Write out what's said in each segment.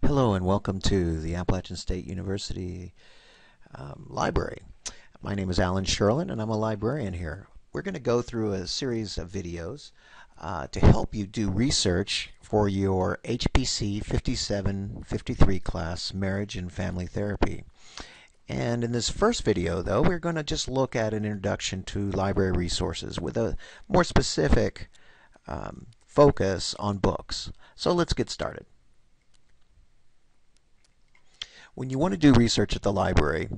Hello and welcome to the Appalachian State University Library. My name is Alan Sherlin and I'm a librarian here. We're going to go through a series of videos to help you do research for your HPC 5753 class, Marriage and Family Therapy. And in this first video, though, we're going to just look at an introduction to library resources with a more specific focus on books. So let's get started. When you want to do research at the library,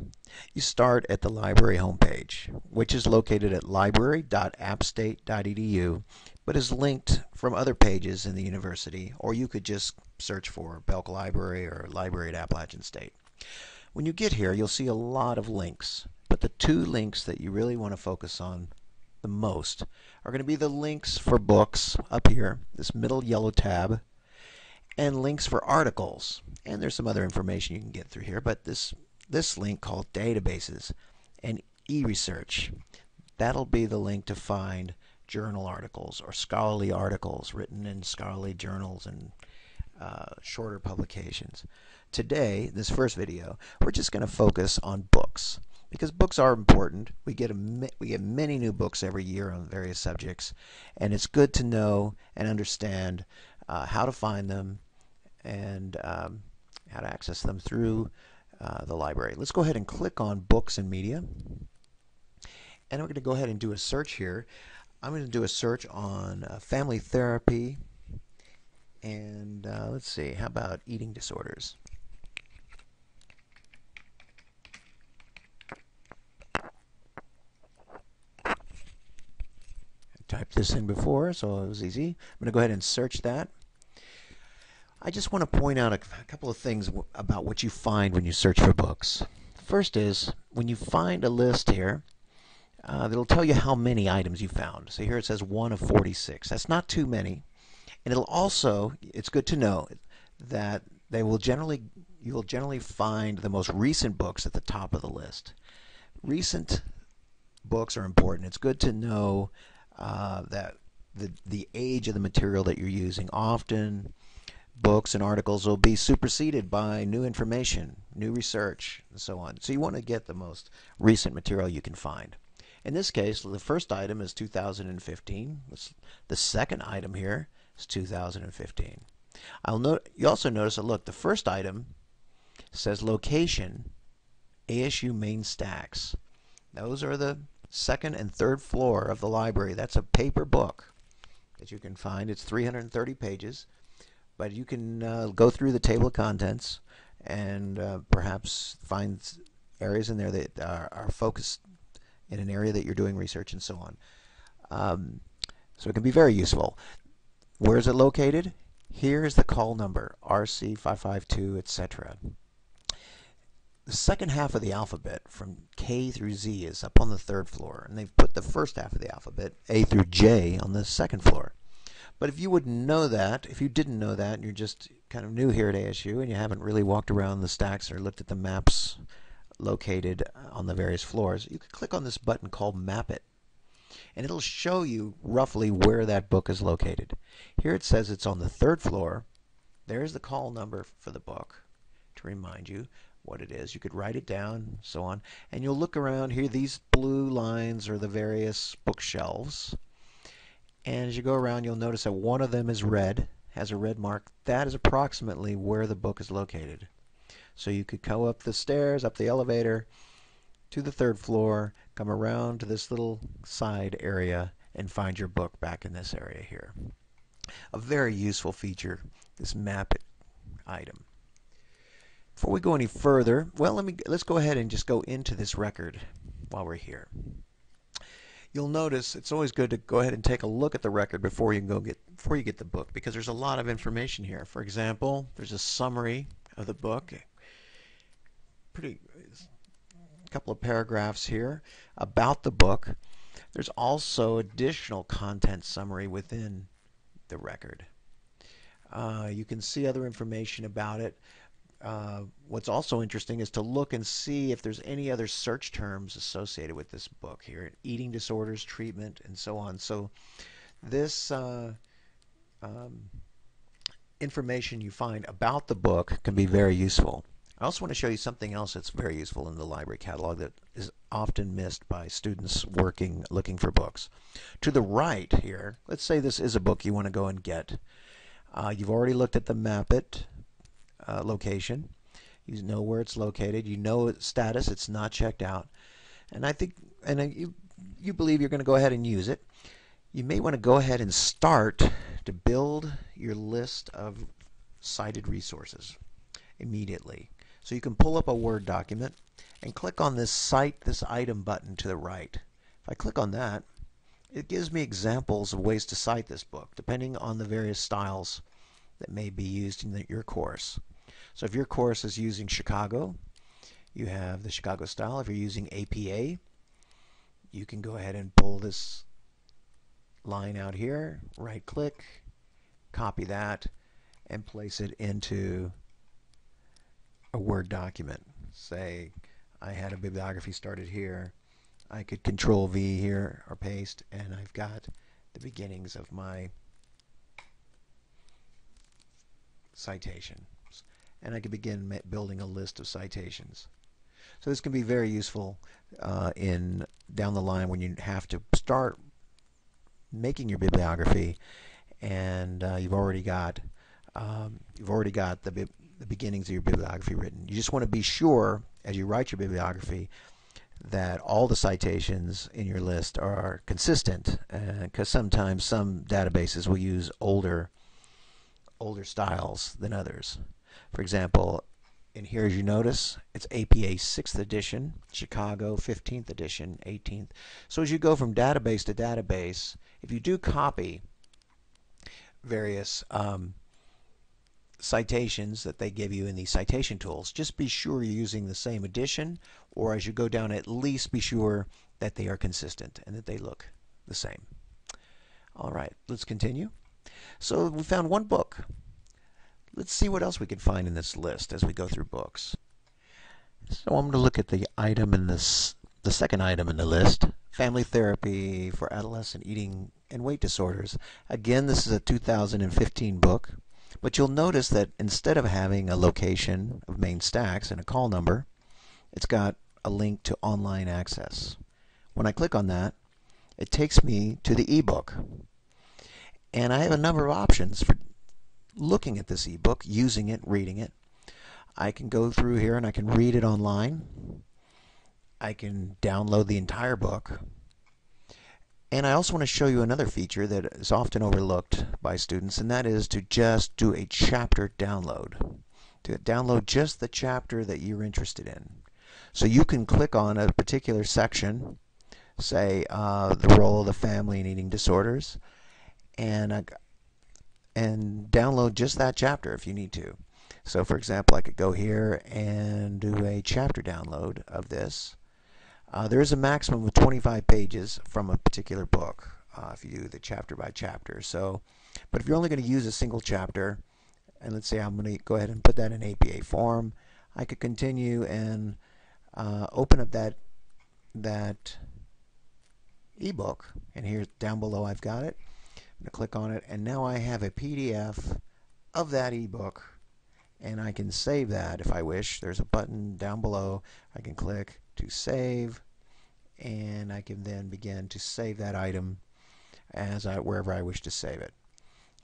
you start at the library homepage, which is located at library.appstate.edu, but is linked from other pages in the university, or you could just search for Belk Library or Library at Appalachian State. When you get here, you'll see a lot of links, but the two links that you really want to focus on the most are going to be the links for books up here, this middle yellow tab, and links for articles. And there's some other information you can get through here, but this link called databases and e-research, that'll be the link to find journal articles or scholarly articles written in scholarly journals and shorter publications. Today, this first video, we're just going to focus on books because books are important. We get many new books every year on various subjects, and it's good to know and understand how to find them and how to access them through the library. Let's go ahead and click on Books and Media. And we're going to go ahead and do a search here. I'm going to do a search on family therapy and let's see, how about eating disorders? I typed this in before, so it was easy. I'm going to go ahead and search that. I just want to point out a couple of things about what you find when you search for books. First is, when you find a list here, it'll tell you how many items you found. So here it says 1 of 46. That's not too many. And it'll also, it's good to know that you will generally find the most recent books at the top of the list. Recent books are important. It's good to know that the age of the material that you're using. Often books and articles will be superseded by new information, new research, and so on. So you want to get the most recent material you can find. In this case, the first item is 2015. The second item here is 2015. You also notice that, look, the first item says location, ASU main stacks. Those are the second and third floor of the library. That's a paper book that you can find. It's 330 pages. But you can go through the table of contents and perhaps find areas in there that are focused in an area that you're doing research and so on. So it can be very useful. Where is it located? Here is the call number, RC552, etc. The second half of the alphabet from K through Z is up on the third floor, and they've put the first half of the alphabet, A through J, on the second floor. But if you wouldn't know that, if you didn't know that, and you're just kind of new here at ASU and you haven't really walked around the stacks or looked at the maps located on the various floors, you could click on this button called Map It. And it'll show you roughly where that book is located. Here it says it's on the third floor. There's the call number for the book to remind you what it is. You could write it down, so on. And you'll look around here. These blue lines are the various bookshelves. And as you go around, you'll notice that one of them is red, has a red mark. That is approximately where the book is located. So you could go up the stairs, up the elevator, to the third floor, come around to this little side area, and find your book back in this area here. A very useful feature, this map it item. Before we go any further, well, let's go ahead and just go into this record while we're here. You'll notice it's always good to go ahead and take a look at the record before you get the book, because there's a lot of information here. For example, there's a summary of the book, a couple of paragraphs here about the book. There's also additional content summary within the record. You can see other information about it. What's also interesting is to look and see if there's any other search terms associated with this book here: eating disorders, treatment, and so on. So this information you find about the book can be very useful. I also want to show you something else that's very useful in the library catalog that is often missed by students looking for books. To the right here, let's say this is a book you want to go and get. You've already looked at the map it location. You know where it's located. You know its status. It's not checked out. And I think, you believe you're going to go ahead and use it. You may want to go ahead and start to build your list of cited resources immediately. So you can pull up a Word document and click on this Cite this item button to the right. If I click on that, it gives me examples of ways to cite this book, depending on the various styles that may be used in your course. So if your course is using Chicago, you have the Chicago style. If you're using APA, you can go ahead and pull this line out here, right click, copy that, and place it into a Word document. Say I had a bibliography started here. I could Control V here or paste, and I've got the beginnings of my citation. And I could begin building a list of citations. So this can be very useful in down the line when you have to start making your bibliography, and you've already got the beginnings of your bibliography written. You just want to be sure as you write your bibliography that all the citations in your list are consistent, because sometimes some databases will use older styles than others. For example, in here, as you notice, it's APA 6th edition, Chicago 15th edition, 18th. So as you go from database to database, if you do copy various citations that they give you in these citation tools, just be sure you're using the same edition, or as you go down, at least be sure that they are consistent and that they look the same. All right, let's continue. So we found one book. Let's see what else we can find in this list as we go through books. So I'm going to look at the item in this, the second item in the list, Family Therapy for Adolescent Eating and Weight Disorders. Again, this is a 2015 book, but you'll notice that instead of having a location of main stacks and a call number, it's got a link to online access. When I click on that, it takes me to the ebook. And I have a number of options for looking at this ebook, using it, reading it. I can go through here and I can read it online. I can download the entire book. And I also want to show you another feature that is often overlooked by students, and that is to just do a chapter download. To download just the chapter that you're interested in. So you can click on a particular section, say the role of the family in eating disorders, and download just that chapter if you need to. So for example, I could go here and do a chapter download of this. There is a maximum of 25 pages from a particular book if you do the chapter by chapter. So, but if you're only going to use a single chapter, and let's say I'm going to go ahead and put that in APA form, I could continue and open up that ebook, and here down below I've got it. I'm going to click on it, and now I have a PDF of that ebook, and I can save that if I wish. There's a button down below. I can click to save, and I can then begin to save that item wherever I wish to save it.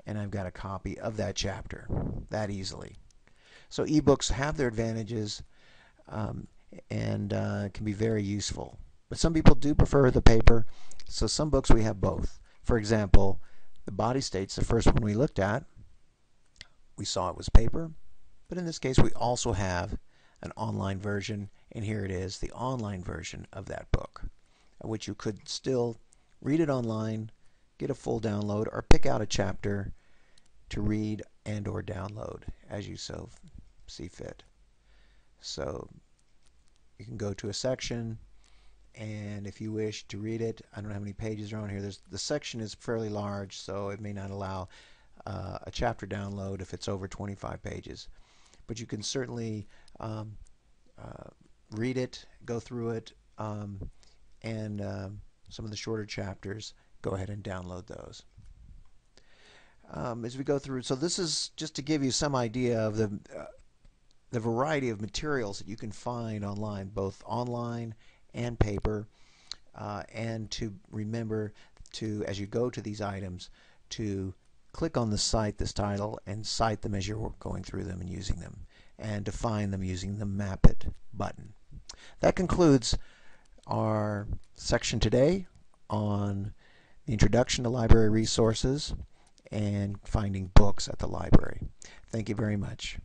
And I've got a copy of that chapter that easily. So ebooks have their advantages and can be very useful. But some people do prefer the paper, so some books we have both. For example, the Body States, the first one we looked at, we saw it was paper, but in this case we also have an online version, and here it is, the online version of that book, which you could still read it online, get a full download, or pick out a chapter to read and or download as you so see fit. So you can go to a section, and if you wish to read it, I don't know how many pages are on here. The section is fairly large, so it may not allow a chapter download if it's over 25 pages. But you can certainly read it, go through it, and some of the shorter chapters, go ahead and download those. as we go through. So this is just to give you some idea of the variety of materials that you can find online, both online and paper, and to remember to, as you go to these items, to click on the cite, this title, and cite them as you're going through them and using them, and to find them using the Map It button. That concludes our section today on the introduction to library resources and finding books at the library. Thank you very much.